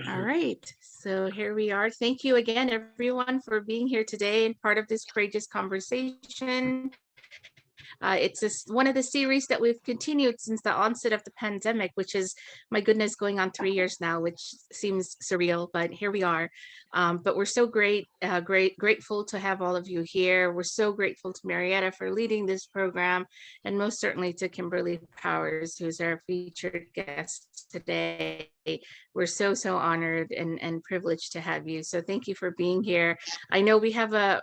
All right, so here we are. Thank you again, everyone, for being here today and part of this courageous conversation. It's one of the series that we've continued since the onset of the pandemic, which is, my goodness, going on 3 years now, which seems surreal, but here we are. But we're so grateful to have all of you here. We're so grateful to Marietta for leading this program, and most certainly to Kimberly Powers, who's our featured guest today. We're so honored and privileged to have you. So thank you for being here. I know we have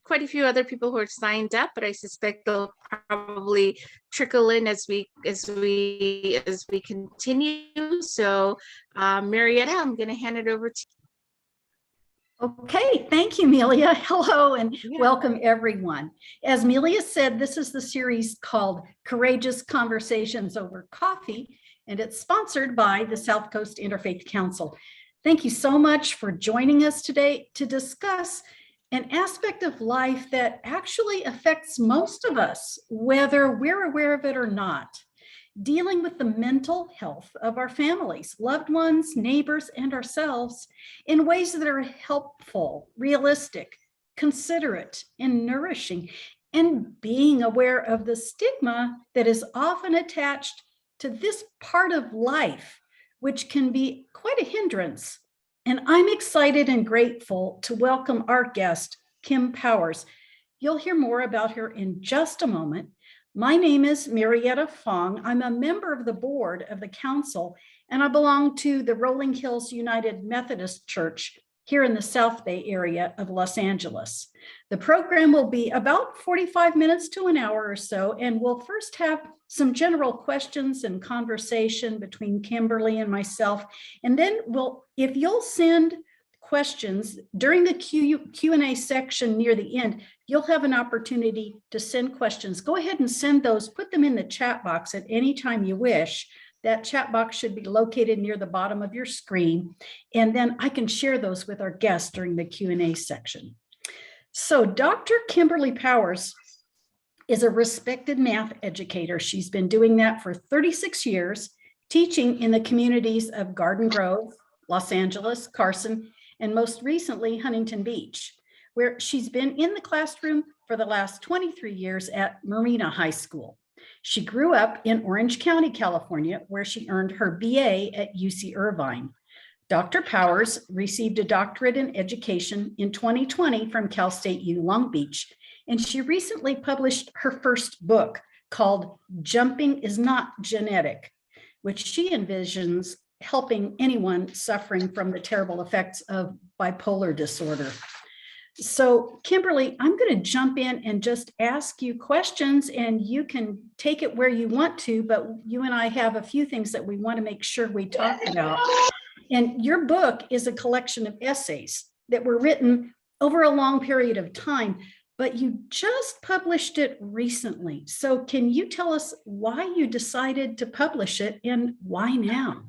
quite a few other people who are signed up, but I suspect they'll probably trickle in as we continue. So Marietta, I'm going to hand it over to you. Okay, thank you, Melia. Hello and welcome everyone. As Melia said, this is the series called Courageous Conversations Over Coffee, and it's sponsored by the South Coast Interfaith Council. Thank you so much for joining us today to discuss an aspect of life that actually affects most of us, whether we're aware of it or not. Dealing with the mental health of our families, loved ones, neighbors, and ourselves in ways that are helpful, realistic, considerate, and nourishing, and being aware of the stigma that is often attached to this part of life, which can be quite a hindrance. And I'm excited and grateful to welcome our guest, Kim Powers. You'll hear more about her in just a moment. My name is Marietta Fong. I'm a member of the board of the council, and I belong to the Rolling Hills United Methodist Church here in the South Bay area of Los Angeles. The program will be about 45 minutes to an hour or so, and we'll first have some general questions and conversation between Kimberly and myself. And then if you'll send questions during the Q&A section near the end, you'll have an opportunity to send questions. Go ahead and send those, put them in the chat box at any time you wish. That chat box should be located near the bottom of your screen. And then I can share those with our guests during the Q&A section. So Dr. Kimberly Powers is a respected math educator. She's been doing that for 36 years, teaching in the communities of Garden Grove, Los Angeles, Carson, and most recently Huntington Beach, where she's been in the classroom for the last 23 years at Marina High School. She grew up in Orange County, California, where she earned her BA at UC Irvine. Dr. Powers received a doctorate in education in 2020 from Cal State U Long Beach, and she recently published her first book called Jumping is Not Genetic, which she envisions helping anyone suffering from the terrible effects of bipolar disorder. So Kimberly, I'm going to jump in and just ask you questions, and you can take it where you want to, but you and I have a few things that we want to make sure we talk about. And your book is a collection of essays that were written over a long period of time, but you just published it recently. So can you tell us why you decided to publish it and why now?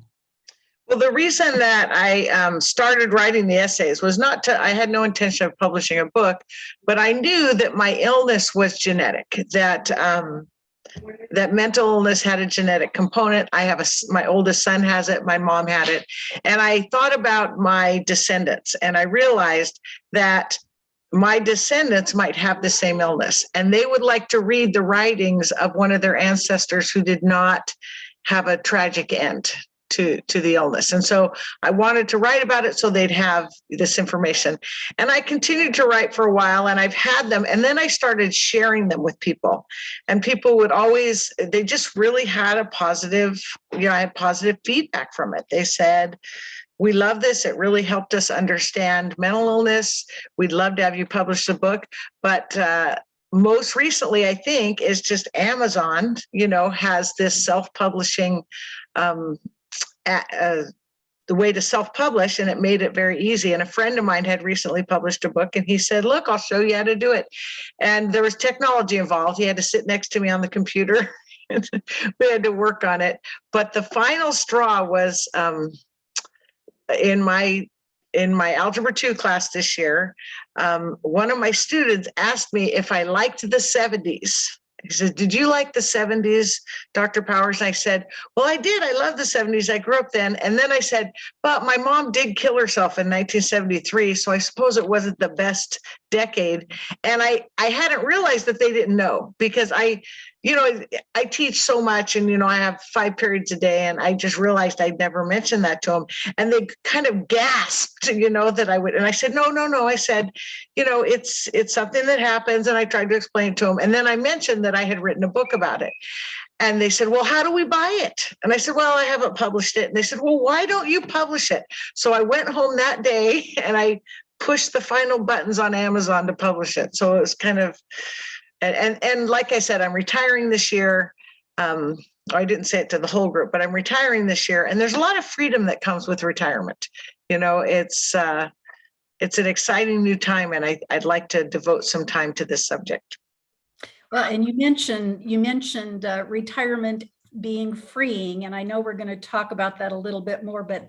Well, the reason that I started writing the essays was I had no intention of publishing a book, but I knew that my illness was genetic, that mental illness had a genetic component. My oldest son has it, my mom had it. And I thought about my descendants, and I realized that my descendants might have the same illness, and they would like to read the writings of one of their ancestors who did not have a tragic end to the illness. And so I wanted to write about it so they'd have this information. And I continued to write for a while, and I've had them. And then I started sharing them with people, and people would they just really had a positive, I had positive feedback from it. They said, "We love this. It really helped us understand mental illness. We'd love to have you publish the book." But most recently, I think, is just Amazon, has this self-publishing the way to self-publish, and it made it very easy. And a friend of mine had recently published a book, and he said, "Look, I'll show you how to do it." And there was technology involved. He had to sit next to me on the computer. We had to work on it. But the final straw was in my Algebra 2 class this year, one of my students asked me if I liked the 70s. He said, did you like the 70s, Dr. Powers? And I said, well, I did. I love the 70s. I grew up then. And then I said, but my mom did kill herself in 1973. So I suppose it wasn't the best decade. And I hadn't realized that they didn't know, because I teach so much, and, I have 5 periods a day, and I just realized I'd never mentioned that to them. And they kind of gasped, that I would. And I said, no. I said, it's something that happens. And I tried to explain it to them. And then I mentioned that I had written a book about it. And they said, well, how do we buy it? And I said, well, I haven't published it. And they said, well, why don't you publish it? So I went home that day and I pushed the final buttons on Amazon to publish it. So it was kind of, and like I said, I'm retiring this year. I didn't say it to the whole group, but I'm retiring this year. And there's a lot of freedom that comes with retirement. It's an exciting new time, and I'd like to devote some time to this subject. Well, and you mentioned retirement being freeing, and I know we're going to talk about that a little bit more, but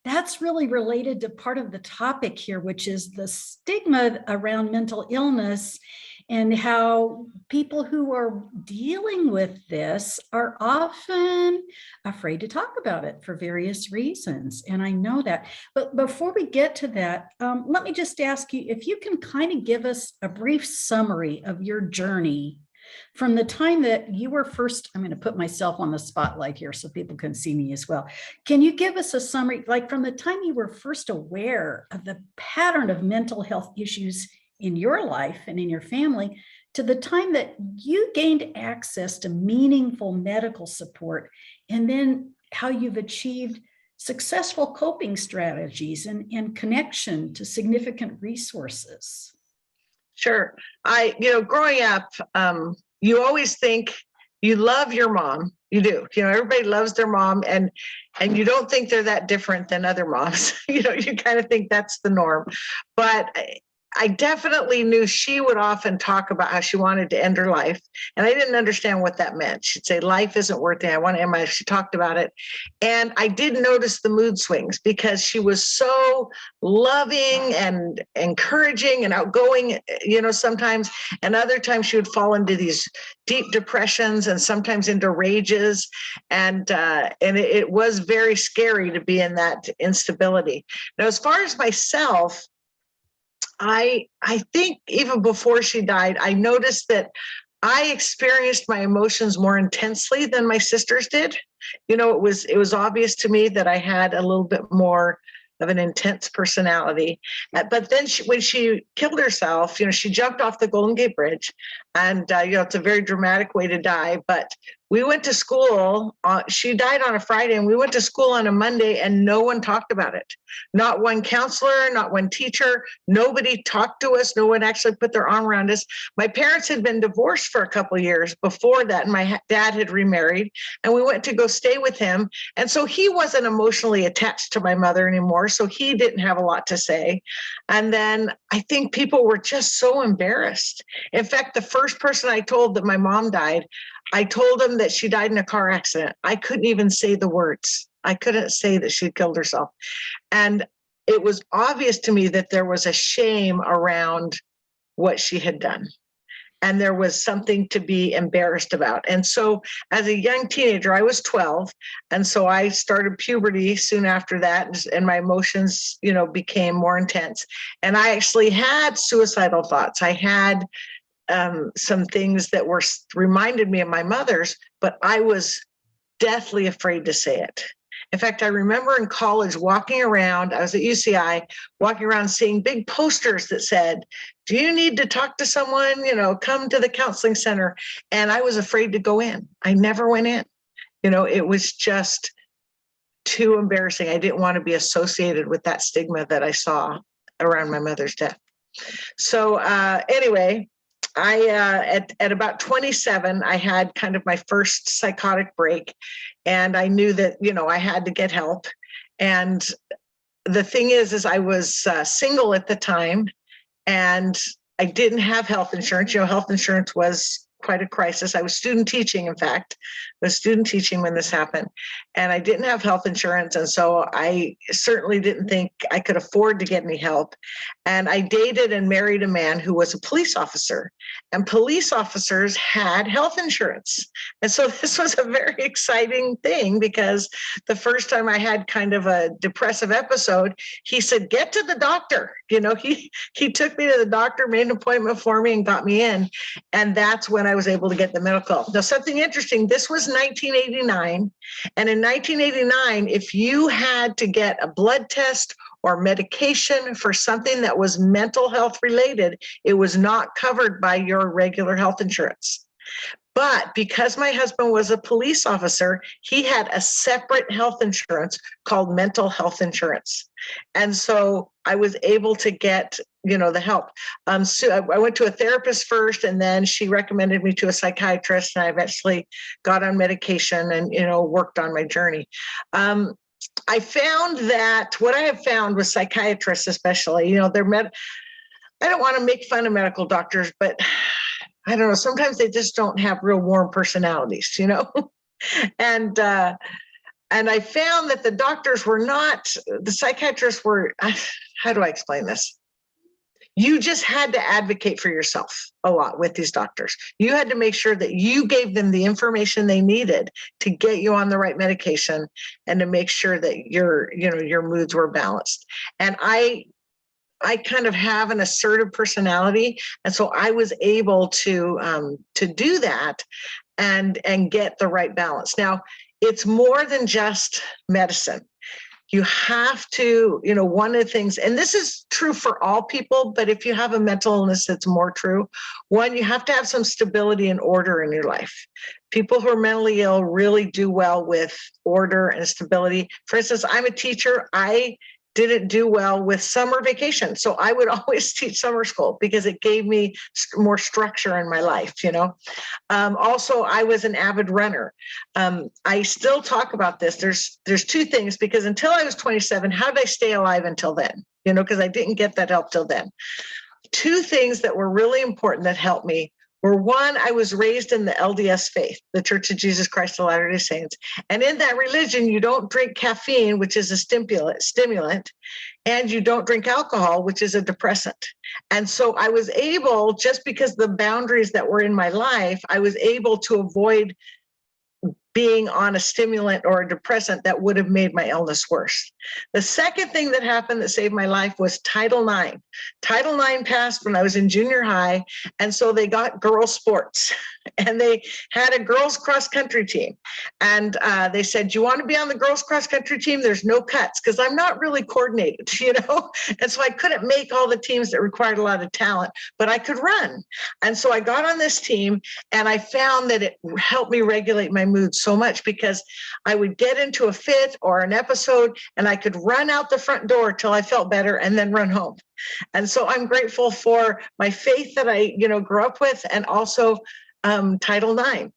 that's really related to part of the topic here, which is the stigma around mental illness, and how people who are dealing with this are often afraid to talk about it for various reasons. And I know that. But before we get to that, let me just ask you if you can kind of give us a brief summary of your journey from the time that you were first. I'm going to put myself on the spotlight here so people can see me as well. Can you give us a summary, like from the time you were first aware of the pattern of mental health issues in your life and in your family, to the time that you gained access to meaningful medical support, and then how you've achieved successful coping strategies and connection to significant resources? Sure. Growing up, you always think you love your mom. You do. Everybody loves their mom, and you don't think they're that different than other moms. You kind of think that's the norm. But I definitely knew she would often talk about how she wanted to end her life. And I didn't understand what that meant. She'd say, life isn't worth it. I want to end my life. She talked about it. And I did notice the mood swings, because she was so loving and encouraging and outgoing, sometimes. And other times she would fall into these deep depressions and sometimes into rages. And it was very scary to be in that instability. Now, as far as myself, I think even before she died, I noticed that I experienced my emotions more intensely than my sisters did. It was obvious to me that I had a little bit more of an intense personality. But then when she killed herself, she jumped off the Golden Gate Bridge, and it's a very dramatic way to die. But we went to school. She died on a Friday, and we went to school on a Monday, and no one talked about it. Not one counselor, not one teacher. Nobody talked to us. No one actually put their arm around us. My parents had been divorced for a couple of years before that, and my dad had remarried, and we went to go stay with him. And so he wasn't emotionally attached to my mother anymore, so he didn't have a lot to say. And then I think people were just so embarrassed. In fact, the first person I told that my mom died, I told them that she died in a car accident. I couldn't even say the words. I couldn't say that she killed herself. And it was obvious to me that there was a shame around what she had done. And there was something to be embarrassed about. And so as a young teenager, I was 12. And so I started puberty soon after that. And my emotions, became more intense. And I actually had suicidal thoughts. I had some things that reminded me of my mother's, but I was deathly afraid to say it. In fact, I remember in college walking around, I was at UCI, walking around seeing big posters that said, do you need to talk to someone? Come to the counseling center. And I was afraid to go in. I never went in. It was just too embarrassing. I didn't want to be associated with that stigma that I saw around my mother's death. So anyway, at about 27, I had kind of my first psychotic break, and I knew that, I had to get help. And the thing is I was single at the time, and I didn't have health insurance. Health insurance was quite a crisis. I was student teaching, in fact. was student teaching when this happened, and I didn't have health insurance. And so I certainly didn't think I could afford to get any help. And I dated and married a man who was a police officer, and police officers had health insurance. And so this was a very exciting thing, because the first time I had kind of a depressive episode, he said, get to the doctor. He took me to the doctor, made an appointment for me, and got me in. And that's when I was able to get the medical help. Now, something interesting, this was 1989. And in 1989, if you had to get a blood test or medication for something that was mental health related, it was not covered by your regular health insurance. But because my husband was a police officer, he had a separate health insurance called mental health insurance. And so I was able to get, the help. So I went to a therapist first, and then she recommended me to a psychiatrist, and I eventually got on medication and, worked on my journey. I found that what I have found with psychiatrists, especially, I don't want to make fun of medical doctors, but I don't know, sometimes they just don't have real warm personalities, and I found that the doctors were not, the psychiatrists were, how do I explain this? You just had to advocate for yourself a lot with these doctors. You had to make sure that you gave them the information they needed to get you on the right medication and to make sure that your moods were balanced. And I kind of have an assertive personality. And so I was able to do that and get the right balance. Now, it's more than just medicine. You have to, one of the things, and this is true for all people, but if you have a mental illness, it's more true. One, you have to have some stability and order in your life. People who are mentally ill really do well with order and stability. For instance, I'm a teacher. I didn't do well with summer vacation. So I would always teach summer school because it gave me more structure in my life, Also, I was an avid runner. I still talk about this. There's two things, because until I was 27, how did I stay alive until then? Because I didn't get that help till then. Two things that were really important that helped me were, one, I was raised in the LDS faith, the Church of Jesus Christ of Latter-day Saints. And in that religion, you don't drink caffeine, which is a stimulant, and you don't drink alcohol, which is a depressant. And so I was able, just because the boundaries that were in my life, I was able to avoid being on a stimulant or a depressant that would have made my illness worse. The second thing that happened that saved my life was Title IX. Title IX passed when I was in junior high, and so they got girls' sports, and they had a girls' cross-country team. And they said, do you want to be on the girls' cross-country team? There's no cuts, because I'm not really coordinated, And so I couldn't make all the teams that required a lot of talent, but I could run. And so I got on this team, and I found that it helped me regulate my mood so much, because I would get into a fit or an episode, and I could run out the front door till I felt better and then run home. And so I'm grateful for my faith that I, grew up with, and also Title IX.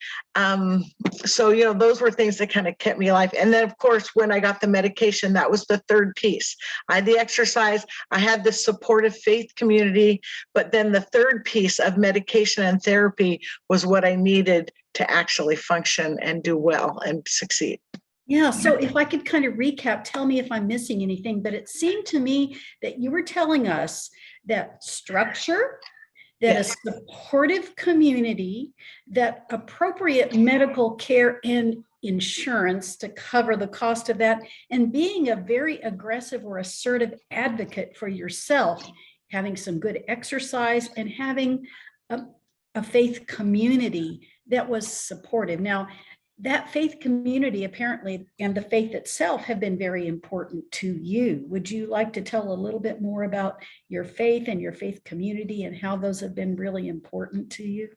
So, those were things that kind of kept me alive. And then, of course, when I got the medication, that was the third piece. I had the exercise, I had the supportive faith community, but then the third piece of medication and therapy was what I needed to actually function and do well and succeed. Yeah, so if I could kind of recap, tell me if I'm missing anything, but it seemed to me that you were telling us that structure, that Yes. a supportive community, that appropriate medical care and insurance to cover the cost of that, and being a very aggressive or assertive advocate for yourself, having some good exercise, and having a faith community that was supportive. Now, that faith community apparently, and the faith itself, have been very important to you. Would you like to tell a little bit more about your faith and your faith community and how those have been really important to you?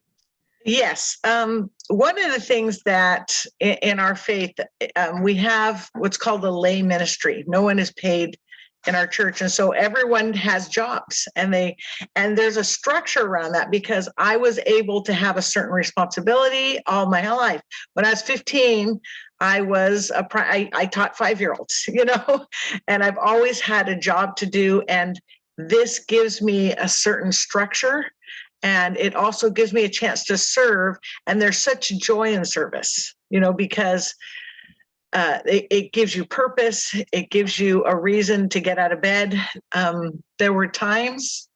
Yes. One of the things that in our faith, we have what's called a lay ministry. No one is paid in our church. And so everyone has jobs, and there's a structure around that, because I was able to have a certain responsibility all my life. When I was 15, I taught 5-year-olds, and I've always had a job to do. And this gives me a certain structure And it also gives me a chance to serve. And there's such joy in service, because it gives you purpose. It gives you a reason to get out of bed. There were times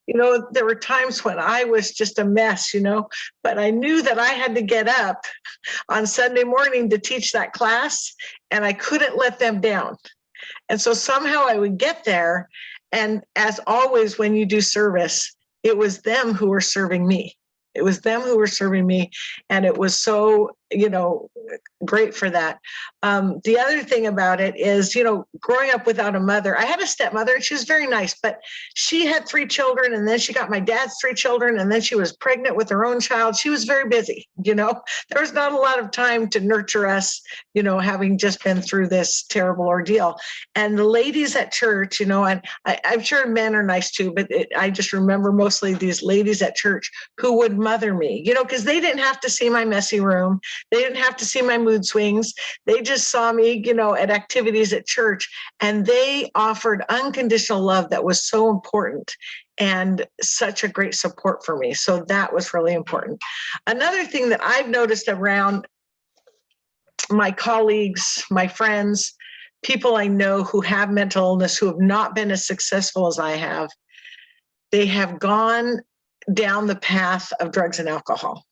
when I was just a mess, but I knew that I had to get up on Sunday morning to teach that class, and I couldn't let them down. And so somehow I would get there. And as always, when you do service, it was them who were serving me. It was them who were serving me. And it was so, great for that. The other thing about it is, growing up without a mother, I had a stepmother and she was very nice, but she had 3 children, and then she got my dad's 3 children, and then she was pregnant with her own child. She was very busy, there was not a lot of time to nurture us, having just been through this terrible ordeal. And the ladies at church, and I'm sure men are nice too, but I just remember mostly these ladies at church who would mother me, because they didn't have to see my messy room. They didn't have to see my mood swings. They just saw me, at activities at church, and they offered unconditional love that was so important and such a great support for me. So that was really important. Another thing that I've noticed around my colleagues, my friends, people I know who have mental illness, who have not been as successful as I have, they have gone down the path of drugs and alcohol.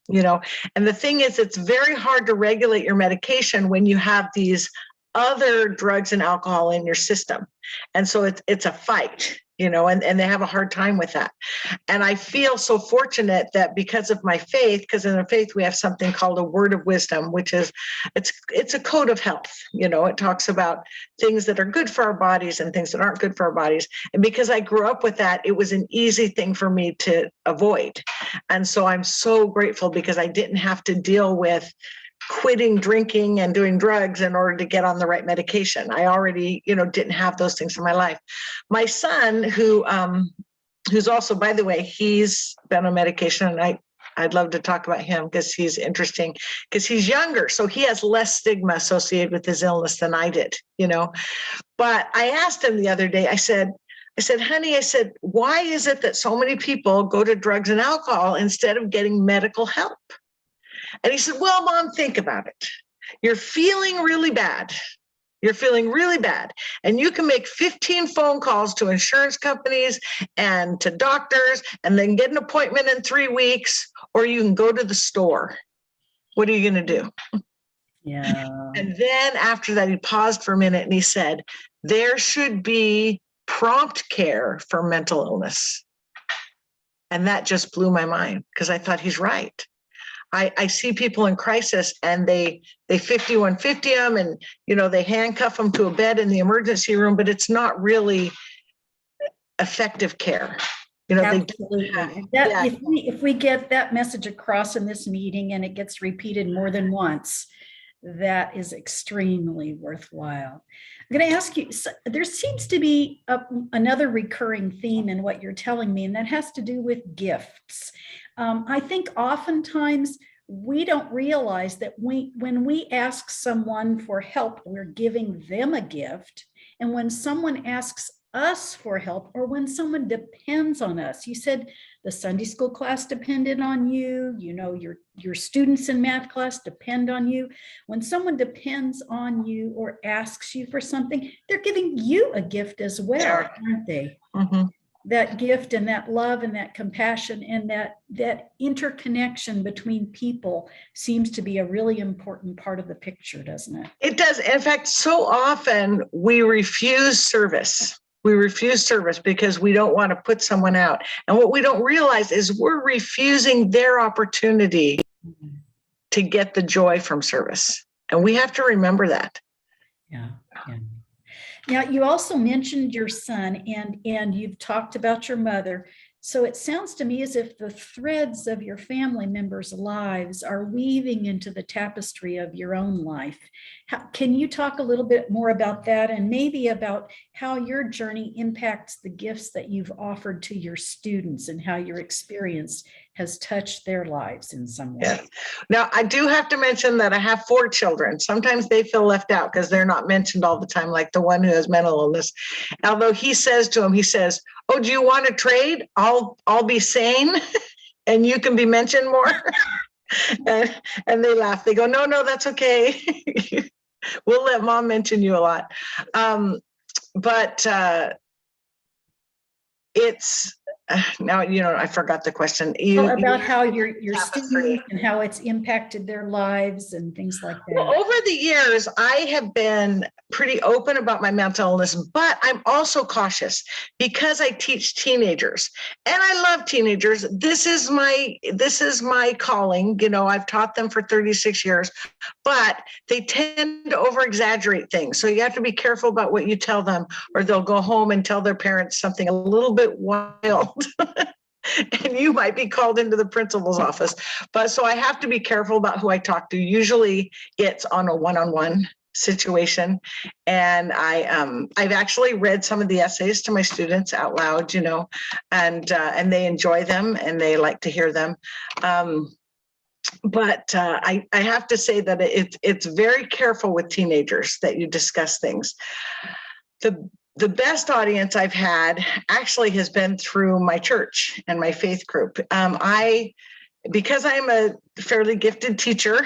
And the thing is, it's very hard to regulate your medication when you have these other drugs and alcohol in your system. And so it's a fight, and they have a hard time with that. And I feel so fortunate that because of my faith, because in our faith, we have something called a word of wisdom, which is, it's a code of health. It talks about things that are good for our bodies and things that aren't good for our bodies. And because I grew up with that, it was an easy thing for me to avoid. And so I'm so grateful because I didn't have to deal with quitting drinking and doing drugs in order to get on the right medication. I already, didn't have those things in my life. My son, who's also, by the way, he's been on medication, and I'd love to talk about him because he's interesting, because he's younger. So he has less stigma associated with his illness than I did, But I asked him the other day, I said, honey, why is it that so many people go to drugs and alcohol instead of getting medical help? And he said, well, Mom, think about it. You're feeling really bad. And you can make 15 phone calls to insurance companies and to doctors and then get an appointment in 3 weeks, or you can go to the store. What are you going to do? Yeah. And then after that, he paused for a minute and he said, there should be prompt care for mental illness. And that just blew my mind because I thought he's right. I see people in crisis and they 5150 them and, they handcuff them to a bed in the emergency room, but it's not really effective care. Absolutely. If we get that message across in this meeting and it gets repeated more than once, that is extremely worthwhile. I'm going to ask you, there seems to be another recurring theme in what you're telling me, and that has to do with gifts. I think oftentimes we don't realize that when we ask someone for help, we're giving them a gift. And when someone asks us for help, or when someone depends on us, you said the Sunday school class depended on you, your students in math class depend on you. When someone depends on you or asks you for something, they're giving you a gift as well, aren't they? Mm-hmm. That gift and that love and that compassion and that interconnection between people seems to be a really important part of the picture, doesn't it? It does. In fact, so often we refuse service. We refuse service because we don't want to put someone out. And what we don't realize is we're refusing their opportunity to get the joy from service. And we have to remember that. Yeah. Now, you also mentioned your son and you've talked about your mother. So it sounds to me as if the threads of your family members' lives are weaving into the tapestry of your own life. Can you talk a little bit more about that and maybe about how your journey impacts the gifts that you've offered to your students and how your experience has touched their lives in some way. Yeah. Now, I do have to mention that I have 4 children. Sometimes they feel left out because they're not mentioned all the time, like the one who has mental illness. Although he says to him, he says, "Oh, do you want to trade? I'll be sane and you can be mentioned more." and they laugh. They go, "No, that's okay. We'll let mom mention you a lot." But it's now, I forgot the question. About how your students and how it's impacted their lives and things like that. Well, over the years, I have been pretty open about my mental illness, but I'm also cautious because I teach teenagers and I love teenagers. This is my calling. I've taught them for 36 years, but they tend to over exaggerate things. So you have to be careful about what you tell them, or they'll go home and tell their parents something a little bit wild. And you might be called into the principal's office. But so I have to be careful about who I talk to. Usually it's on a one-on-one situation. And I've actually read some of the essays to my students out loud, and they enjoy them and they like to hear them. But I have to say that it's very careful with teenagers that you discuss things. The best audience I've had actually has been through my church and my faith group. Because I'm a fairly gifted teacher,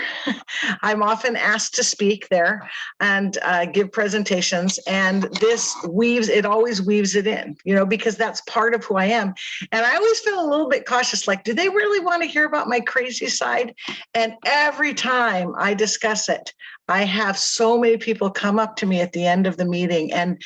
I'm often asked to speak there and give presentations. And it always weaves it in, because that's part of who I am. And I always feel a little bit cautious, like, do they really want to hear about my crazy side? And every time I discuss it, I have so many people come up to me at the end of the meeting and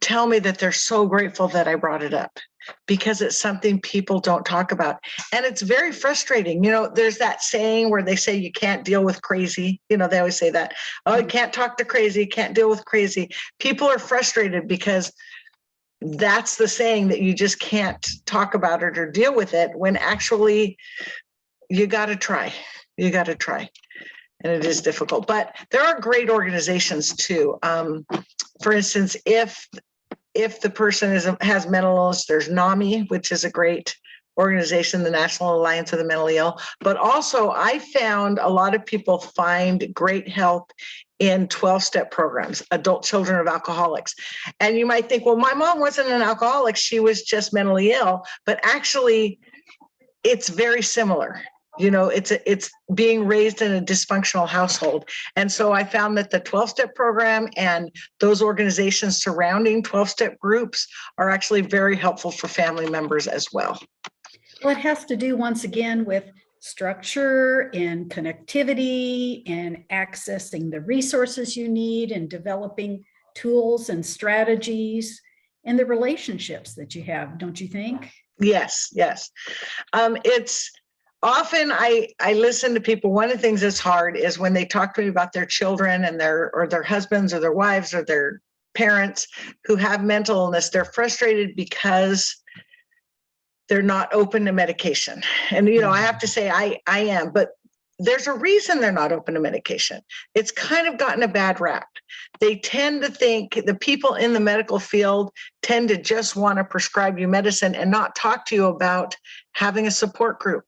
tell me that they're so grateful that I brought it up, because it's something people don't talk about. And it's very frustrating. There's that saying where they say you can't deal with crazy. They always say that. Oh, you can't talk to crazy, can't deal with crazy. People are frustrated because that's the saying, that you just can't talk about it or deal with it, when actually you got to try. You got to try. And it is difficult, but there are great organizations too. For instance, if the person has mental illness, there's NAMI, which is a great organization, the National Alliance of the Mentally Ill. But also, I found a lot of people find great help in 12-step programs, adult children of alcoholics. And you might think, well, my mom wasn't an alcoholic, she was just mentally ill. But actually, it's very similar. It's being raised in a dysfunctional household. And so I found that the 12-step program and those organizations surrounding 12-step groups are actually very helpful for family members as well. Well, it has to do, once again, with structure and connectivity and accessing the resources you need and developing tools and strategies and the relationships that you have, don't you think? Yes. It's often I listen to people. One of the things that's hard is when they talk to me about their children and their husbands or their wives or their parents who have mental illness. They're frustrated because they're not open to medication. And, I have to say I am, but there's a reason they're not open to medication. It's kind of gotten a bad rap. They tend to think, the people in the medical field tend to just want to prescribe you medicine and not talk to you about having a support group,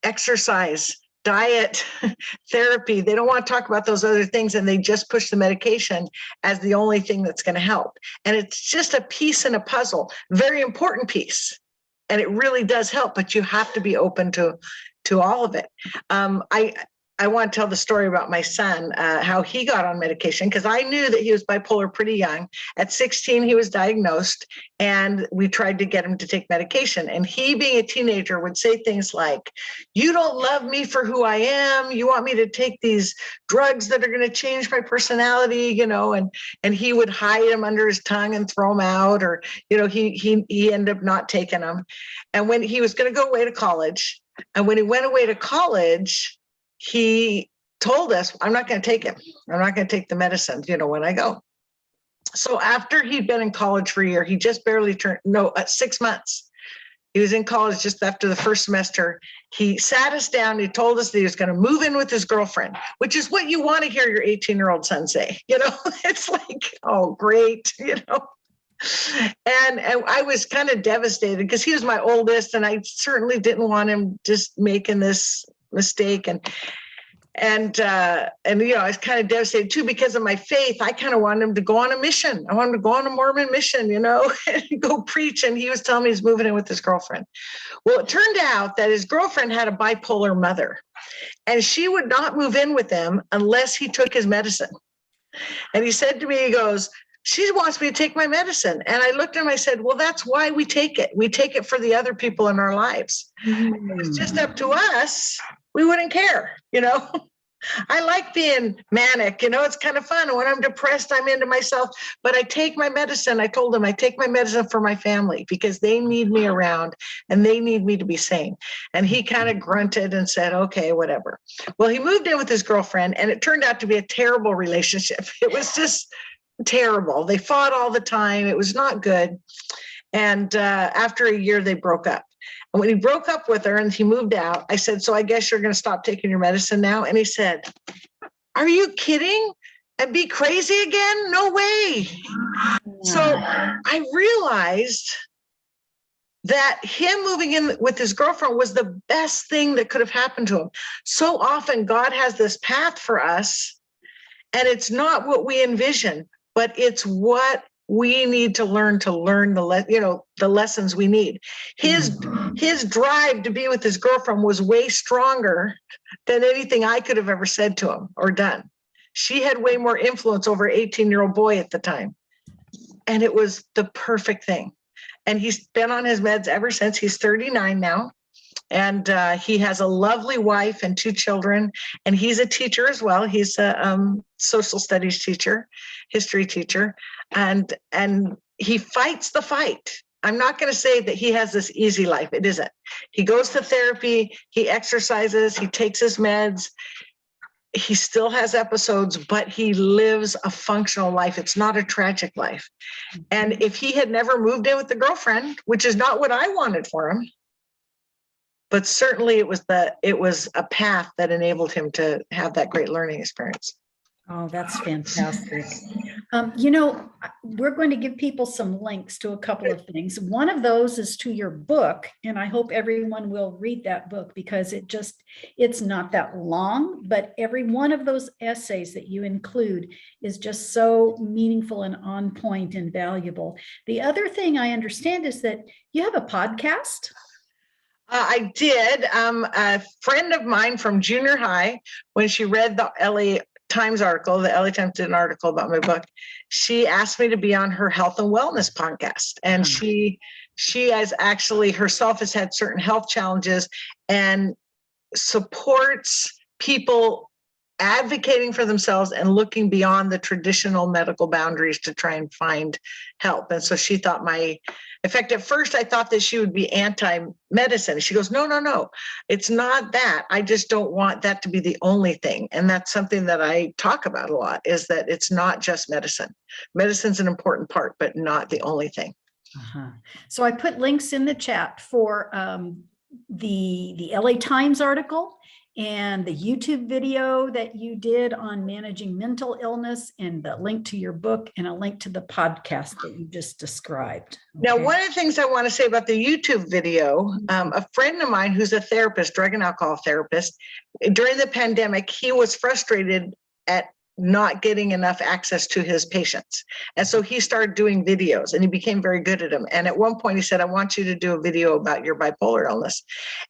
exercise, diet, therapy. They don't want to talk about those other things, and they just push the medication as the only thing that's going to help. And it's just a piece in a puzzle, very important piece. And it really does help, but you have to be open to all of it. I want to tell the story about my son, how he got on medication, because I knew that he was bipolar pretty young. At 16, he was diagnosed, and we tried to get him to take medication. And he, being a teenager, would say things like, "You don't love me for who I am. You want me to take these drugs that are going to change my personality," and he would hide them under his tongue and throw them out, or, he ended up not taking them. And when he was going to go away to college, and when he went away to college, he told us, "I'm not going to take him. I'm not going to take the medicine, when I go." So after he'd been in college for a year, he just barely turned, 6 months. He was in college just after the first semester. He sat us down. He told us that he was going to move in with his girlfriend, which is what you want to hear your 18-year-old son say. It's like, oh, great, And I was kind of devastated because he was my oldest, and I certainly didn't want him just making this mistake. And you know, I was kind of devastated too because of my faith. I kind of wanted him to go on a mission. I wanted him to go on a Mormon mission, you know, and go preach. And he was telling me he's moving in with his girlfriend. Well, it turned out that his girlfriend had a bipolar mother, and she would not move in with him unless he took his medicine. And he said to me, he goes, she wants me to take my medicine. And I looked at him, I said, well, that's why we take it. We take it for the other people in our lives. If it was just up to us, we wouldn't care, you know. I like being manic, you know, it's kind of fun. And when I'm depressed, I'm into myself, but I take my medicine. I told him I take my medicine for my family because they need me around and they need me to be sane. And he kind of grunted and said, okay, whatever. Well, he moved in with his girlfriend, and it turned out to be a terrible relationship. It was just terrible. They fought all the time. It was not good. And after a year, they broke up. And when he broke up with her and he moved out, I said, so I guess you're going to stop taking your medicine now? And he said, are you kidding? And be crazy again? No way. So I realized that him moving in with his girlfriend was the best thing that could have happened to him. So often God has this path for us, and it's not what we envision, but it's what we need to learn the lessons we need. His drive to be with his girlfriend was way stronger than anything I could have ever said to him or done. She had way more influence over an 18-year-old boy at the time. And it was the perfect thing. And he's been on his meds ever since. He's 39 now. And he has a lovely wife and 2 children. And he's a teacher as well. He's a social studies teacher, history teacher. And he fights the fight. I'm not going to say that he has this easy life. It isn't. He goes to therapy. He exercises. He takes his meds. He still has episodes, but he lives a functional life. It's not a tragic life. And if he had never moved in with the girlfriend, which is not what I wanted for him, but certainly it was a path that enabled him to have that great learning experience. Oh, that's fantastic. You know, we're going to give people some links to a couple of things. One of those is to your book, and I hope everyone will read that book because it's not that long, but every one of those essays that you include is just so meaningful and on point and valuable. The other thing I understand is that you have a podcast. I did. A friend of mine from junior high, when she read the LA Times article, the LA Times did an article about my book, she asked me to be on her health and wellness podcast. And she has actually herself has had certain health challenges and supports people advocating for themselves and looking beyond the traditional medical boundaries to try and find help. And so she thought in fact, at first I thought that she would be anti-medicine. She goes, no, it's not that. I just don't want that to be the only thing. And that's something that I talk about a lot, is that it's not just medicine. Medicine's an important part, but not the only thing. So I put links in the chat for the LA Times article and the YouTube video that you did on managing mental illness, and the link to your book, and a link to the podcast that you just described. Now, one of the things I want to say about the YouTube video, a friend of mine who's a therapist, drug and alcohol therapist, during the pandemic, he was frustrated at not getting enough access to his patients. And so he started doing videos, and he became very good at them. And at one point he said, I want you to do a video about your bipolar illness.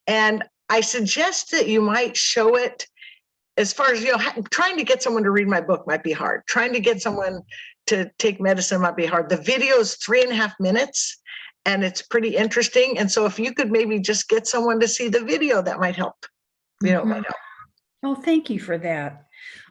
And I suggest that you might show it. As far as, trying to get someone to read my book might be hard. Trying to get someone to take medicine might be hard. The video is 3.5 minutes, and it's pretty interesting. And so if you could maybe just get someone to see the video, that might help. It might help. Oh, thank you for that.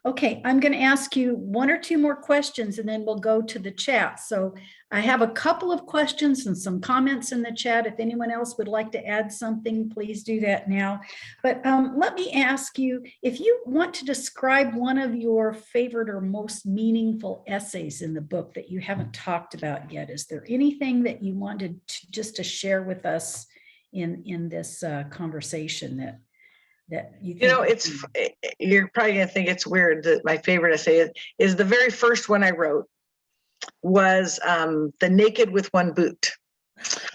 Okay, I'm going to ask you 1 or 2 more questions, and then we'll go to the chat. So I have a couple of questions and some comments in the chat. If anyone else would like to add something, please do that now. But let me ask you, if you want to describe one of your favorite or most meaningful essays in the book that you haven't talked about yet, is there anything that you wanted to share with us in this conversation that you you're probably going to think it's weird that my favorite essay is the very first one I wrote. was the Naked with One Boot.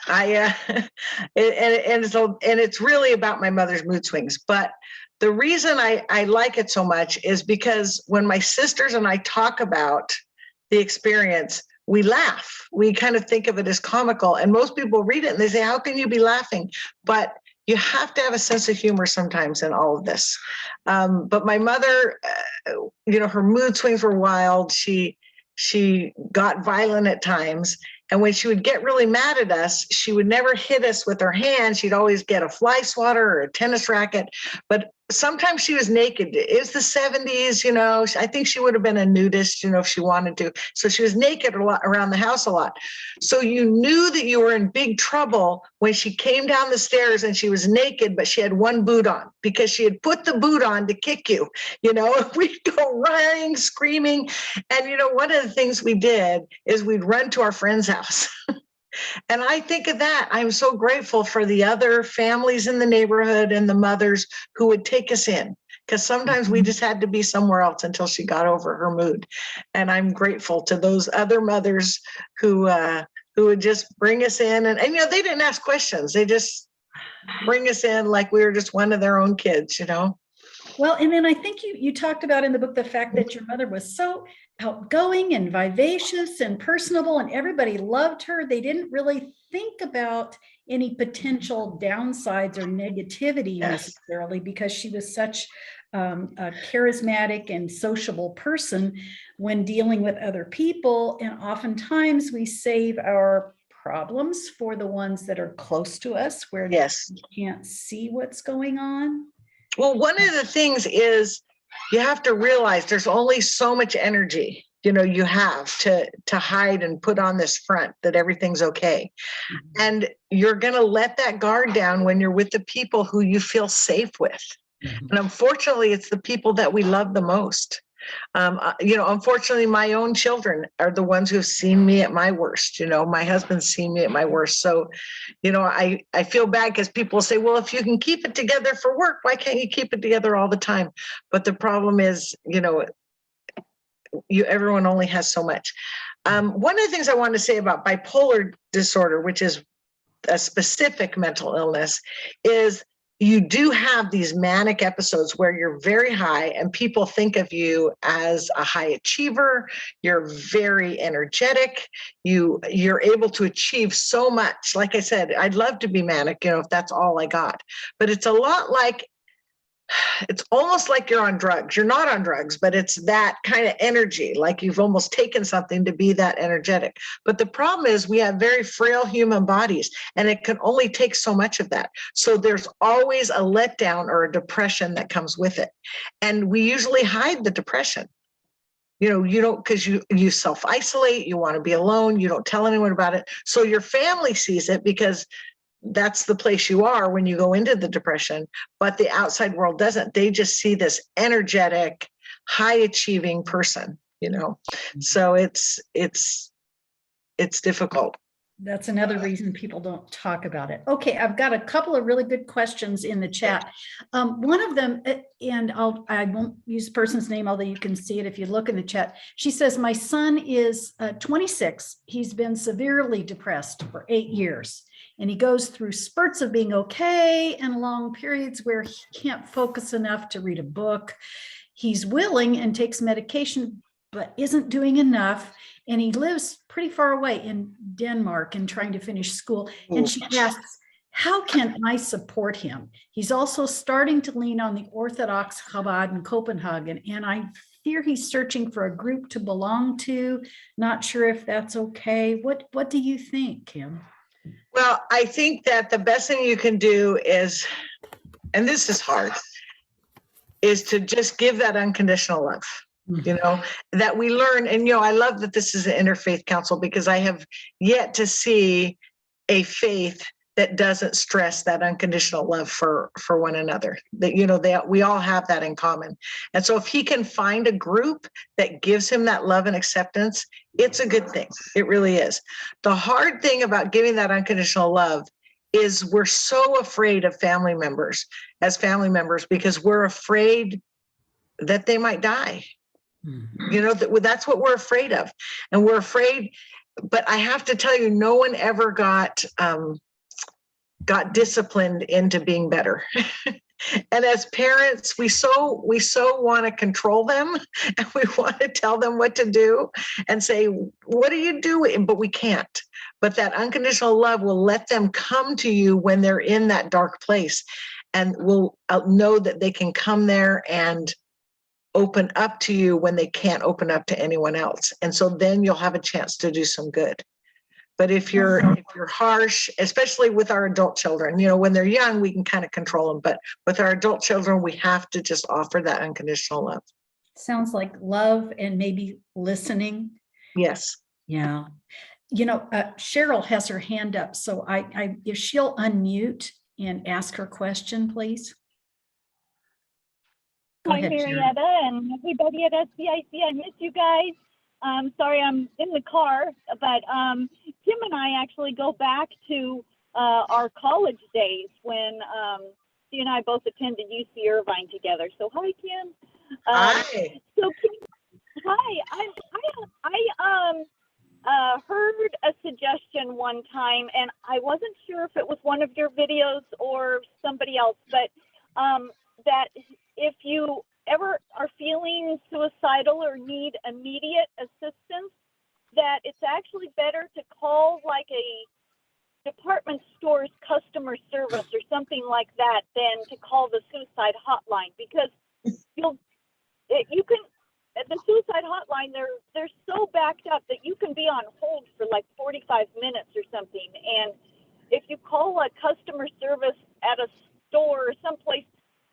And it's really about my mother's mood swings. But the reason I like it so much is because when my sisters and I talk about the experience, we laugh. We kind of think of it as comical, and most people read it and they say, how can you be laughing? But you have to have a sense of humor sometimes in all of this. But my mother, her mood swings were wild. She got violent at times. And when she would get really mad at us, she would never hit us with her hand. She'd always get a fly swatter or a tennis racket. But sometimes she was naked. It was the 70s, I think she would have been a nudist, if she wanted to. So she was naked a lot around the house a lot. So you knew that you were in big trouble when she came down the stairs and she was naked, but she had one boot on because she had put the boot on to kick you. We'd go running, screaming. And, one of the things we did is we'd run to our friend's house. And I think of that. I'm so grateful for the other families in the neighborhood and the mothers who would take us in, because sometimes we just had to be somewhere else until she got over her mood. And I'm grateful to those other mothers who would just bring us in. And they didn't ask questions. They just bring us in like we were just one of their own kids, Well, and then I think you talked about in the book the fact that your mother was so outgoing and vivacious and personable, and everybody loved her. They didn't really think about any potential downsides or negativity necessarily, because she was such a charismatic and sociable person when dealing with other people. And oftentimes we save our problems for the ones that are close to us, where we can't see what's going on. Well, one of the things is you have to realize there's only so much energy, you have to hide and put on this front that everything's okay. Mm-hmm. And you're going to let that guard down when you're with the people who you feel safe with. Mm-hmm. And unfortunately, it's the people that we love the most. Unfortunately, my own children are the ones who've seen me at my worst. My husband's seen me at my worst. So, I feel bad because people say, well, if you can keep it together for work, why can't you keep it together all the time? But the problem is, everyone only has so much. One of the things I want to say about bipolar disorder, which is a specific mental illness, is you do have these manic episodes where you're very high and people think of you as a high achiever. You're very energetic. You're able to achieve so much. Like I said, I'd love to be manic, if that's all I got. But it's a lot like, it's almost like you're on drugs. You're not on drugs, but it's that kind of energy, like you've almost taken something to be that energetic. But the problem is we have very frail human bodies, and it can only take so much of that. So there's always a letdown or a depression that comes with it. And we usually hide the depression. You don't, because you self-isolate, you want to be alone, you don't tell anyone about it. So your family sees it because that's the place you are when you go into the depression, but the outside world doesn't. They just see this energetic, high achieving person, So it's difficult. That's another reason people don't talk about it. Okay, I've got a couple of really good questions in the chat. One of them, and I won't use the person's name, although you can see it if you look in the chat. She says, my son is 26. He's been severely depressed for 8 years. And he goes through spurts of being okay and long periods where he can't focus enough to read a book. He's willing and takes medication, but isn't doing enough. And he lives pretty far away in Denmark and trying to finish school. And she asks, how can I support him? He's also starting to lean on the Orthodox Chabad in Copenhagen. And I fear he's searching for a group to belong to. Not sure if that's okay. What do you think, Kim? Well, I think that the best thing you can do is, and this is hard, is to just give that unconditional love, that we learn. And, I love that this is an interfaith council, because I have yet to see a faith that doesn't stress that unconditional love for one another, that, we all have that in common. And so if he can find a group that gives him that love and acceptance, it's a good thing. It really is. The hard thing about giving that unconditional love is we're so afraid of family members because we're afraid that they might die. Mhm. You know, that's what we're afraid of. And we're afraid, but I have to tell you, no one ever got disciplined into being better. And as parents, we so want to control them, and we want to tell them what to do and say, what are you doing? But we can't. But that unconditional love will let them come to you when they're in that dark place, and will know that they can come there and open up to you when they can't open up to anyone else. And so then you'll have a chance to do some good. But if you're harsh, especially with our adult children, you know, when they're young, we can kind of control them. But with our adult children, we have to just offer that unconditional love. Sounds like love and maybe listening. Yes. Yeah. You know, Cheryl has her hand up, so if she'll unmute and ask her question, please. Go Hi, ahead, Cheryl. Marietta, and everybody at SBIC. I miss you guys. Sorry, I'm in the car, but Kim and I actually go back to our college days when she and I both attended UC Irvine together. So hi, Kim. Hi. So Kim, hi. I heard a suggestion one time, and I wasn't sure if it was one of your videos or somebody else, but that if you ever are feeling suicidal or need immediate assistance, that it's actually better to call like a department store's customer service or something like that than to call the suicide hotline, because you can at the suicide hotline, they're so backed up that you can be on hold for like 45 minutes or something. And if you call a customer service at a store or someplace,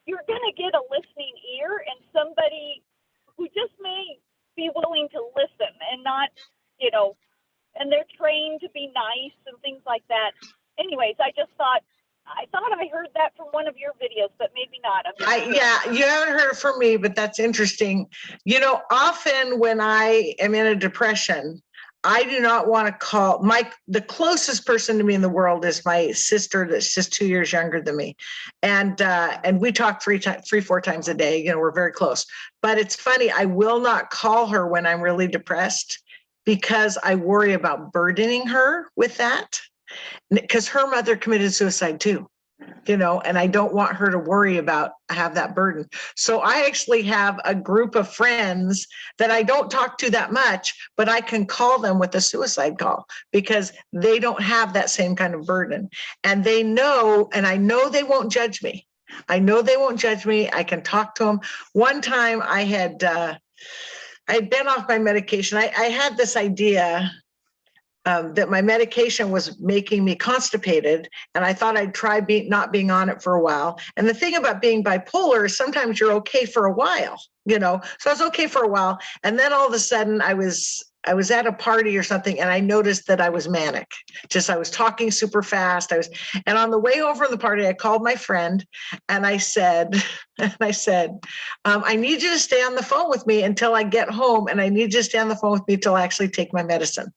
you're going to get a listening ear and somebody who just may be willing to listen and not, you know, and they're trained to be nice and things like that. Anyways, I thought I heard that from one of your videos, but maybe not. Yeah, you haven't heard it from me, but that's interesting. You know, often when I am in a depression, I do not want to call the closest person to me in the world is my sister that's just 2 years younger than me. And we talk 4 times a day, you know, we're very close. But it's funny, I will not call her when I'm really depressed because I worry about burdening her with that, because her mother committed suicide too. You know, and I don't want her to worry about have that burden. So I actually have a group of friends that I don't talk to that much, but I can call them with a suicide call because they don't have that same kind of burden. And they know, and I know they won't judge me. I know they won't judge me. I can talk to them. One time I had been off my medication. I had this idea that my medication was making me constipated, and I thought I'd try not being on it for a while. And the thing about being bipolar is sometimes you're okay for a while, you know. So I was okay for a while, and then all of a sudden I was at a party or something, and I noticed that I was manic. I was talking super fast. And on the way over to the party, I called my friend, and I said, I need you to stay on the phone with me until I get home, and I need you to stay on the phone with me until I actually take my medicine,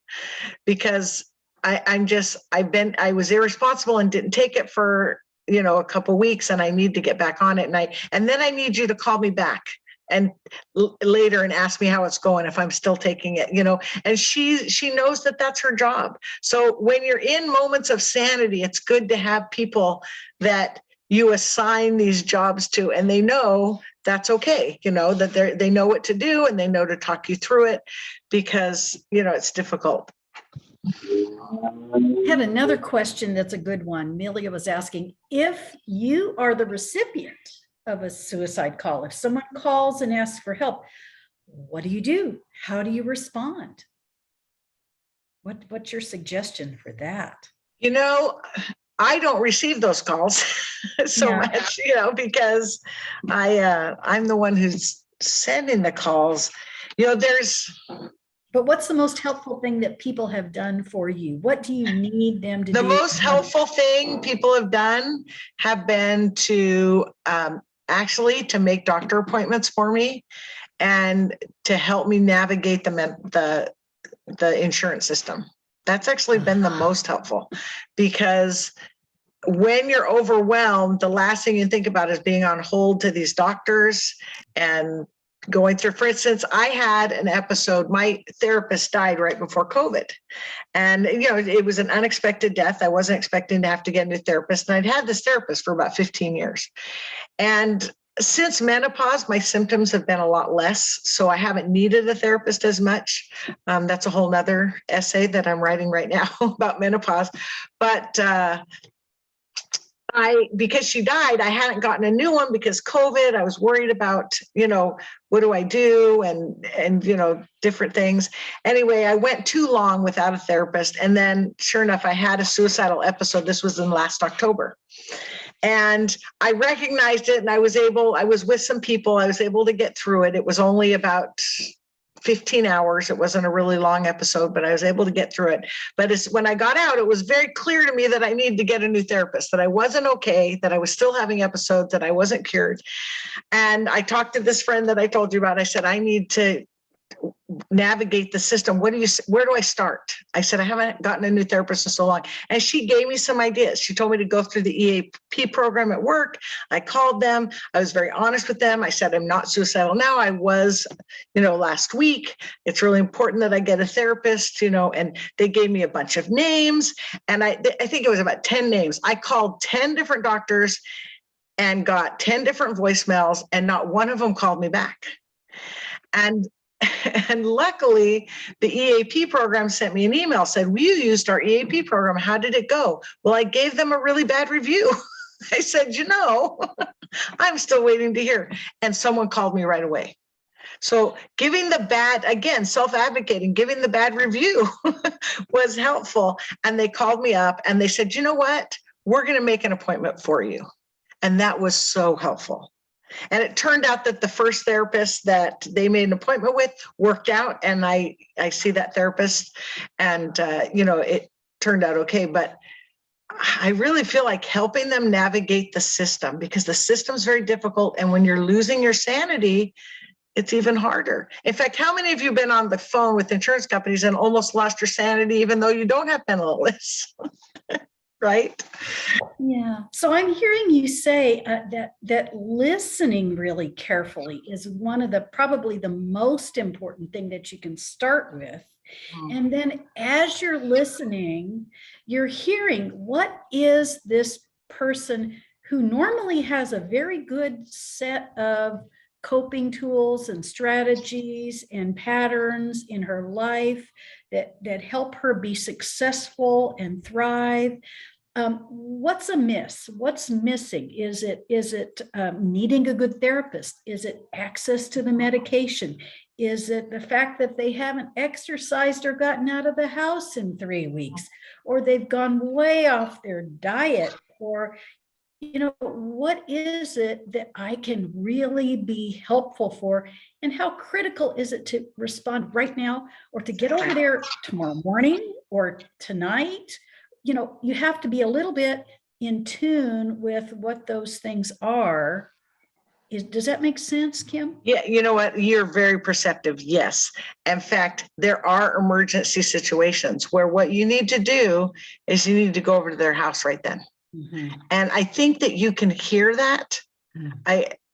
because I was irresponsible and didn't take it for, you know, a couple of weeks, and I need to get back on it. And then I need you to call me back and later and ask me how it's going, if I'm still taking it, you know. And she knows that that's her job. So when you're in moments of sanity, it's good to have people that you assign these jobs to, and they know that's okay, you know, that they know what to do and they know to talk you through it, because, you know, it's difficult. I had another question that's a good one. Amelia was asking, if you are the recipient of a suicide call, if someone calls and asks for help, what do? How do you respond? What's your suggestion for that? You know, I don't receive those calls much, you know, because I'm the one who's sending the calls. You know, but what's the most helpful thing that people have done for you? What do you need them to do? The most helpful thing people have done have been to actually to make doctor appointments for me and to help me navigate the insurance system. That's actually been the most helpful, because when you're overwhelmed, the last thing you think about is being on hold to these doctors and going through, for instance, I had an episode, my therapist died right before COVID. And, it was an unexpected death. I wasn't expecting to have to get a new therapist. And I'd had this therapist for about 15 years. And since menopause, my symptoms have been a lot less. So I haven't needed a therapist as much. That's a whole nother essay that I'm writing right now about menopause. But because she died, I hadn't gotten a new one because COVID. I was worried about, what do I do, and different things. Anyway, I went too long without a therapist, and then sure enough, I had a suicidal episode. This was in last October, and I recognized it, and I was with some people. I was able to get through it. It was only about 15 hours. It wasn't a really long episode, but I was able to get through it. But when I got out, it was very clear to me that I needed to get a new therapist, that I wasn't okay, that I was still having episodes, that I wasn't cured. And I talked to this friend that I told you about. I said, I need to navigate the system. Where do I start? I said, I haven't gotten a new therapist in so long. And she gave me some ideas. She told me to go through the EAP program at work. I called them. I was very honest with them. I said, I'm not suicidal now. I was, last week. It's really important that I get a therapist, and they gave me a bunch of names. And I think it was about 10 names. I called 10 different doctors and got 10 different voicemails, and not one of them called me back. And luckily, the EAP program sent me an email, said, you used our EAP program. How did it go? Well, I gave them a really bad review. I said, I'm still waiting to hear. And someone called me right away. So giving the bad, again, self-advocating, giving the bad review was helpful. And they called me up and they said, you know what? We're going to make an appointment for you. And that was so helpful. And it turned out that the first therapist that they made an appointment with worked out, and I see that therapist, and it turned out okay. But I really feel like helping them navigate the system, because the system's very difficult, and when you're losing your sanity, it's even harder. In fact, how many of you have been on the phone with insurance companies and almost lost your sanity, even though you don't have mental illness? Right? Yeah. So I'm hearing you say that listening really carefully is one of probably the most important thing that you can start with. And then as you're listening, you're hearing, what is this person who normally has a very good set of coping tools and strategies and patterns in her life that help her be successful and thrive. What's amiss? What's missing? Is it needing a good therapist? Is it access to the medication? Is it the fact that they haven't exercised or gotten out of the house in 3 weeks, or they've gone way off their diet? Or, what is it that I can really be helpful for? And how critical is it to respond right now, or to get over there tomorrow morning or tonight? You have to be a little bit in tune with what those things are. Does that make sense, Kim? Yeah, you know what? You're very perceptive. Yes. In fact, there are emergency situations where what you need to do is you need to go over to their house right then. Mm-hmm. And I think that you can hear that.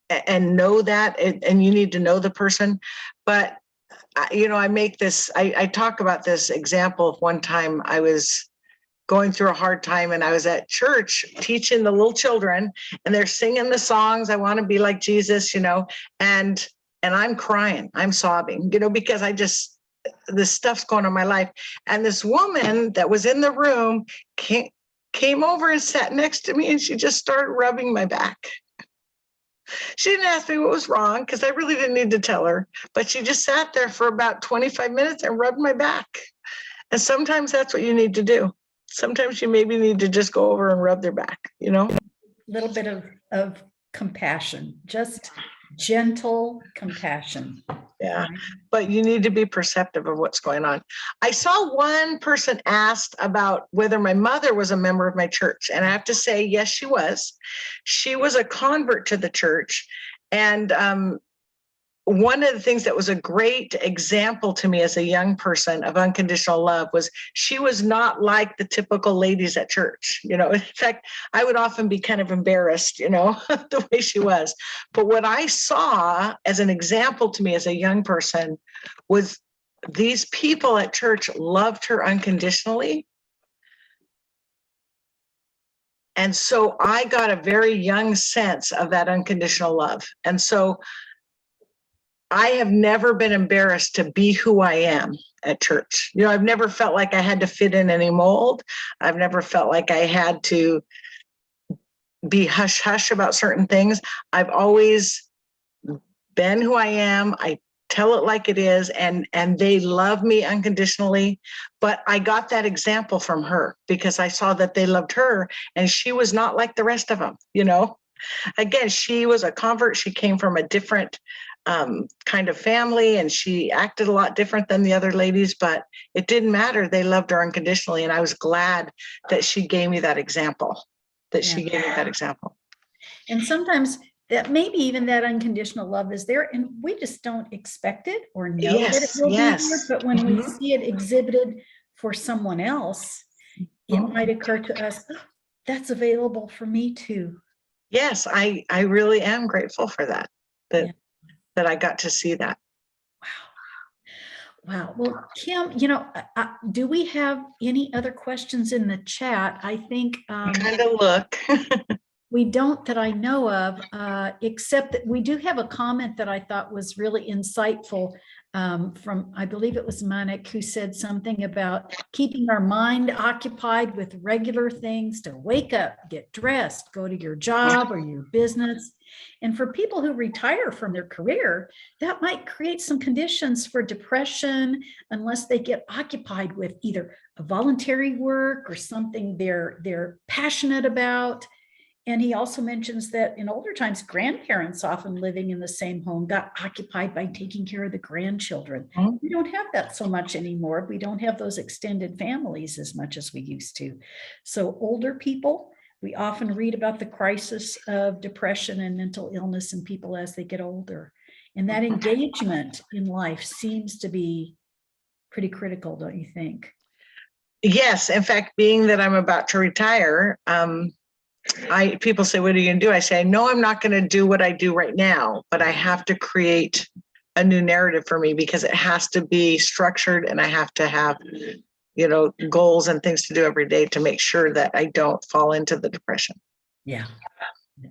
And know that, and you need to know the person. But, I talk about this example of one time I was going through a hard time, and I was at church teaching the little children, and they're singing the songs, I want to be like Jesus, and I'm crying, I'm sobbing, because this stuff's going on in my life. And this woman that was in the room came over and sat next to me, and she just started rubbing my back. She didn't ask me what was wrong, because I really didn't need to tell her, but she just sat there for about 25 minutes and rubbed my back. And sometimes that's what you need to do. Sometimes you maybe need to just go over and rub their back, A little bit of compassion, just gentle compassion. Yeah, but you need to be perceptive of what's going on. I saw one person asked about whether my mother was a member of my church. And I have to say, yes, she was. She was a convert to the church. And one of the things that was a great example to me as a young person of unconditional love was she was not like the typical ladies at church. You know, in fact, I would often be kind of embarrassed, you know, the way she was. But what I saw as an example to me as a young person was these people at church loved her unconditionally. And so I got a very young sense of that unconditional love. And so I have never been embarrassed to be who I am at church. You know, I've never felt like I had to fit in any mold. I've never felt like I had to be hush hush about certain things. I've always been who I am. I tell it like it is, and they love me unconditionally. But I got that example from her because I saw that they loved her, and she was not like the rest of them. You know, again, she was a convert. She came from a different kind of family, and she acted a lot different than the other ladies, but it didn't matter. They loved her unconditionally. And I was glad that she gave me that example, And sometimes that maybe even that unconditional love is there and we just don't expect it or know that it will be there. But when we see it exhibited for someone else, it might occur to us, oh, that's available for me too. Yes, I really am grateful for that. That I got to see that. Wow. Well, Kim, you know, do we have any other questions in the chat? I think Kind of look. we don't that I know of, except that we do have a comment that I thought was really insightful from, I believe it was Manik, who said something about keeping our mind occupied with regular things to wake up, get dressed, go to your job or your business. And for people who retire from their career, that might create some conditions for depression unless they get occupied with either a voluntary work or something they're passionate about. And he also mentions that in older times, grandparents often living in the same home got occupied by taking care of the grandchildren. We don't have that so much anymore. We don't have those extended families as much as we used to. So older people, we often read about the crisis of depression and mental illness in people as they get older. And that engagement in life seems to be pretty critical, don't you think? Yes. In fact, being that I'm about to retire, people say, what are you going to do? I say, no, I'm not going to do what I do right now, but I have to create a new narrative for me because it has to be structured and I have to have, you know, goals and things to do every day to make sure that I don't fall into the depression. Yeah,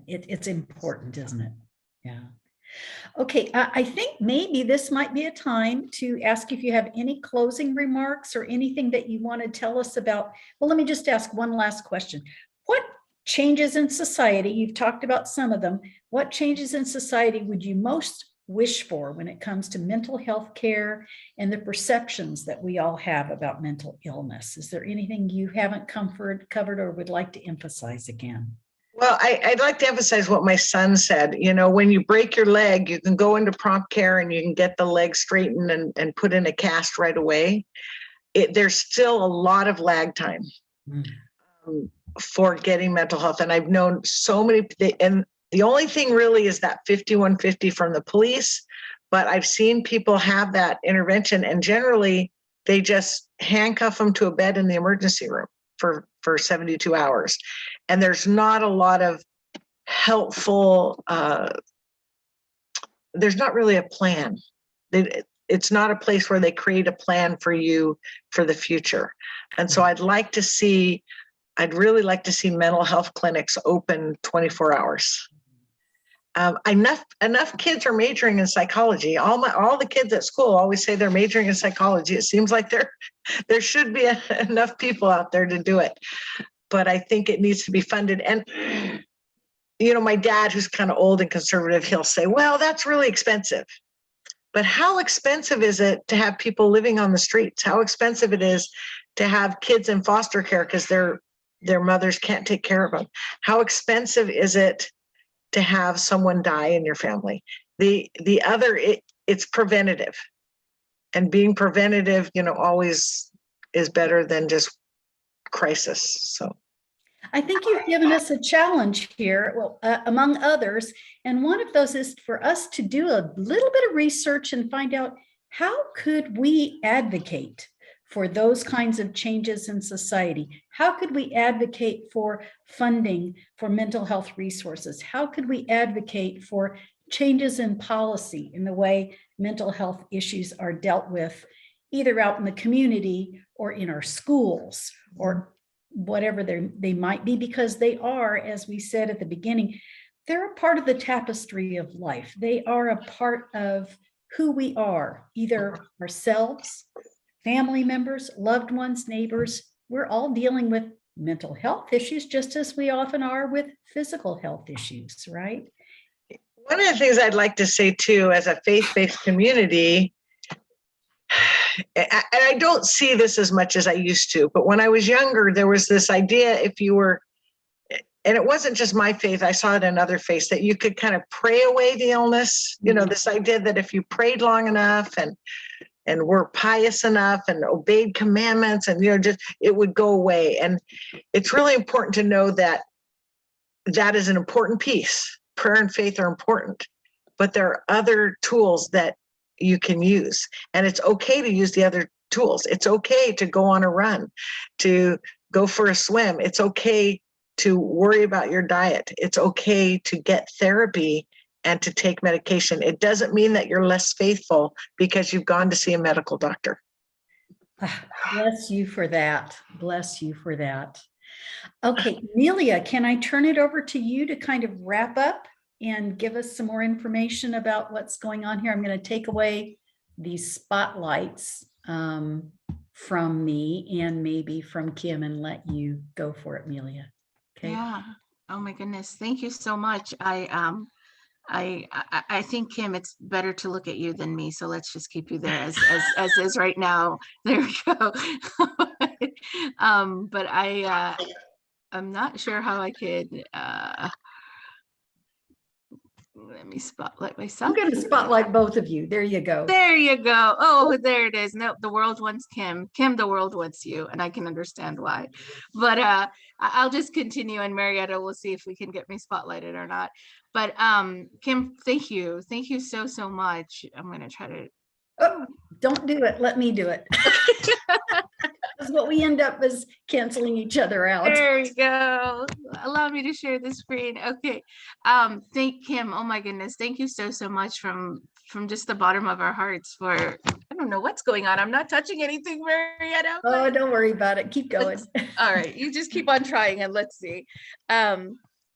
it's important, isn't it? Yeah. Okay, I think maybe this might be a time to ask if you have any closing remarks or anything that you want to tell us about. Well, let me just ask one last question. What changes in society, you've talked about some of them, what changes in society would you most wish for when it comes to mental health care and the perceptions that we all have about mental illness? Is there anything you haven't covered or would like to emphasize again? Well, I'd like to emphasize what my son said. You know, when you break your leg, you can go into prompt care and you can get the leg straightened and put in a cast right away. There's still a lot of lag time for getting mental health. And I've known so many, and the only thing really is that 5150 from the police, but I've seen people have that intervention and generally they just handcuff them to a bed in the emergency room for 72 hours. And there's not a lot of helpful, there's not really a plan. It's not a place where they create a plan for you for the future. And so I'd really like to see mental health clinics open 24 hours. Enough kids are majoring in psychology. All the kids at school always say they're majoring in psychology. It seems like there should be enough people out there to do it, but I think it needs to be funded. And you know, my dad, who's kind of old and conservative, he'll say, "Well, that's really expensive." But how expensive is it to have people living on the streets? How expensive it is to have kids in foster care because their mothers can't take care of them? How expensive is it to have someone die in your family? It's preventative, and being preventative, you know, always is better than just crisis. So I think you've given us a challenge here, well, among others. And one of those is for us to do a little bit of research and find out how could we advocate for those kinds of changes in society? How could we advocate for funding for mental health resources? How could we advocate for changes in policy in the way mental health issues are dealt with, either out in the community or in our schools or whatever they might be, because they are, as we said at the beginning, they're a part of the tapestry of life. They are a part of who we are, either ourselves, family members, loved ones, neighbors. We're all dealing with mental health issues just as we often are with physical health issues, right? One of the things I'd like to say too, as a faith-based community, and I don't see this as much as I used to, but when I was younger, there was this idea if you were, and it wasn't just my faith, I saw it in other faiths, that you could kind of pray away the illness. You know, this idea that if you prayed long enough and were pious enough and obeyed commandments and, you know, just, it would go away. And it's really important to know that that is an important piece. Prayer and faith are important, but there are other tools that you can use, and it's okay to use the other tools. It's okay to go on a run, to go for a swim. It's okay to worry about your diet. It's okay to get therapy and to take medication. It doesn't mean that you're less faithful because you've gone to see a medical doctor. Bless you for that. Bless you for that. Okay, Amelia, can I turn it over to you to kind of wrap up and give us some more information about what's going on here? I'm going to take away these spotlights from me and maybe from Kim and let you go for it, Amelia. Okay. Yeah. Oh my goodness. Thank you so much. I think, Kim, it's better to look at you than me. So let's just keep you there as is right now. There we go. But I'm not sure how I could let me spotlight myself. I'm going to spotlight both of you. There you go. There you go. Oh, there it is. No, the world wants Kim. Kim, the world wants you, and I can understand why. But I'll just continue, and Marietta will see if we can get me spotlighted or not. But Kim, thank you so much. I'm going to try to. Oh, don't do it. Let me do it. That's what we end up is canceling each other out. There you go. Allow me to share the screen. Okay. Thank Kim. Oh my goodness. Thank you so much from just the bottom of our hearts for, I don't know what's going on. I'm not touching anything, Marietta. Oh, don't worry about it. Keep going. All right. You just keep on trying and let's see.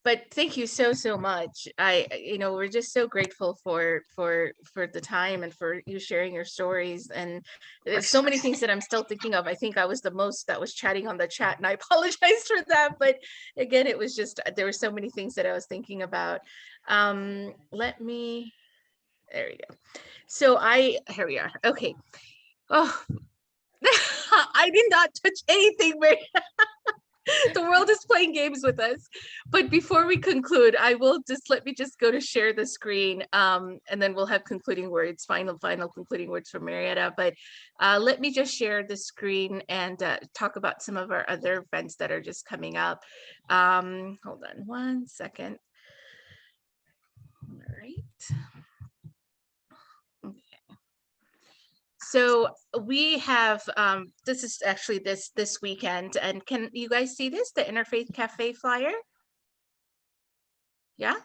But thank you so much. We're just so grateful for the time and for you sharing your stories. And there's so many things that I'm still thinking of. I think I was the most that was chatting on the chat, and I apologize for that. But again, it was just, there were so many things that I was thinking about. There we go. So here we are. Okay. Oh, I did not touch anything, Mary. The world is playing games with us. But before we conclude, let me just go to share the screen, and then we'll have concluding words, final concluding words from Marietta. But let me just share the screen and talk about some of our other events that are just coming up. Hold on one second. All right. So we have, this is actually this weekend, and can you guys see this, the Interfaith Cafe flyer? Yeah,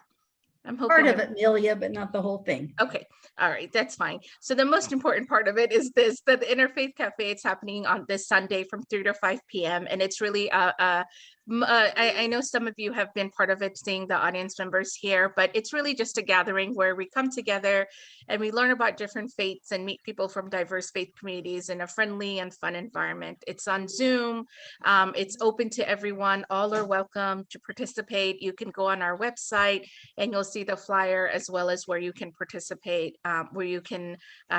I'm hoping. Part of it, Amelia, but not the whole thing. Okay, all right, that's fine. So the most important part of it is this, that the Interfaith Cafe, it's happening on this Sunday from 3 to 5 p.m. And it's really, I know some of you have been part of it, seeing the audience members here, but it's really just a gathering where we come together and we learn about different faiths and meet people from diverse faith communities in a friendly and fun environment. It's on Zoom. It's open to everyone. All are welcome to participate. You can go on our website and you'll see the flyer, as well as where you can participate, where you can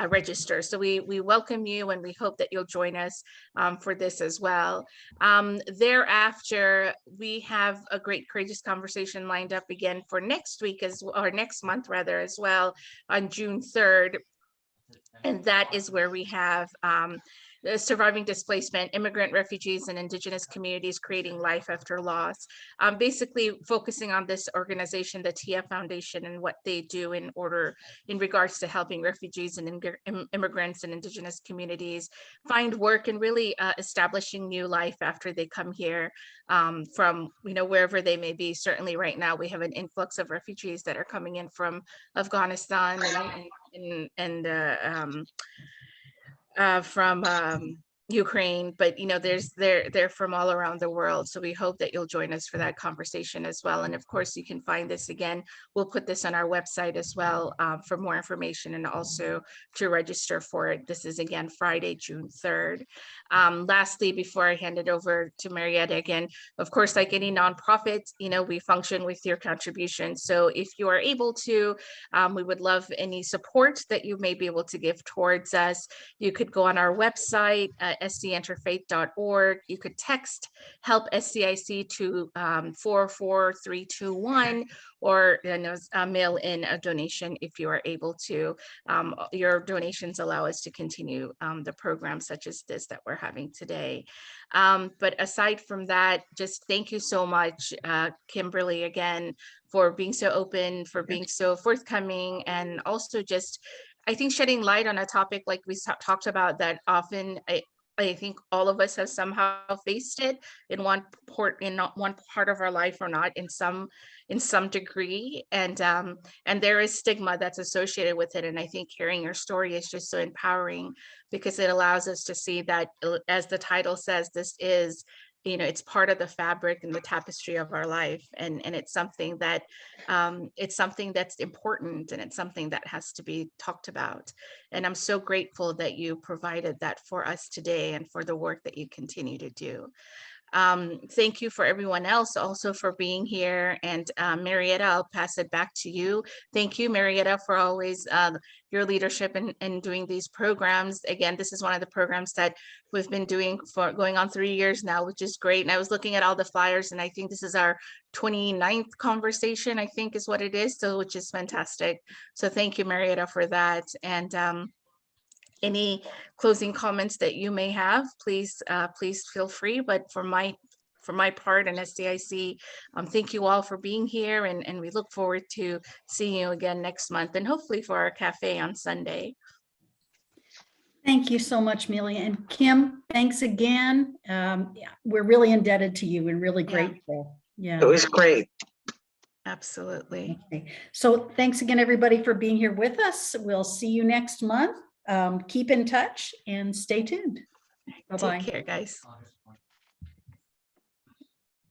register. So we welcome you, and we hope that you'll join us for this as well. Thereafter, we have a great Courageous Conversation lined up again for next week, or next month rather, as well, on June 3rd. And that is where we have the surviving displacement, immigrant refugees and indigenous communities creating life after loss. Basically focusing on this organization, the TF Foundation, and what they do in regards to helping refugees and immigrants and indigenous communities find work and really establishing new life after they come here from, wherever they may be. Certainly right now we have an influx of refugees that are coming in from Afghanistan and from Ukraine, but they're from all around the world. So we hope that you'll join us for that conversation as well. And of course, you can find this again. We'll put this on our website as well for more information and also to register for it. This is again Friday, June 3rd. Lastly, before I hand it over to Marietta again, of course, like any nonprofit, we function with your contributions. So if you are able to, we would love any support that you may be able to give towards us. You could go on our website, scinterfaith.org. You could text help SCIC to 44321, or mail in a donation if you are able to. Your donations allow us to continue the programs such as this that we're having today. But aside from that, just thank you so much, Kimberly, again, for being so open, for being so forthcoming, and also just, I think, shedding light on a topic like we talked about that often I think all of us have somehow faced it in one part of our life or not in some degree, and there is stigma that's associated with it. And I think hearing your story is just so empowering, because it allows us to see that, as the title says, this is, it's part of the fabric and the tapestry of our life, and it's something that it's something that's important, and it's something that has to be talked about. And I'm so grateful that you provided that for us today and for the work that you continue to do. Thank you for everyone else also for being here. And Marietta, I'll pass it back to you. Thank you, Marietta, for always your leadership in doing these programs. Again, this is one of the programs that we've been doing for going on 3 years now, which is great. And I was looking at all the flyers, and I think this is our 29th conversation, I think is what it is, so which is fantastic. So thank you, Marietta, for that. And any closing comments that you may have, please feel free. But for my part and SCIC, thank you all for being here, and we look forward to seeing you again next month, and hopefully for our cafe on Sunday. Thank you so much, Melia. And Kim, thanks again. Yeah, we're really indebted to you and really grateful. Yeah. It was great. Absolutely. Okay. So thanks again, everybody, for being here with us. We'll see you next month. Keep in touch and stay tuned. Bye-bye. Take care, guys.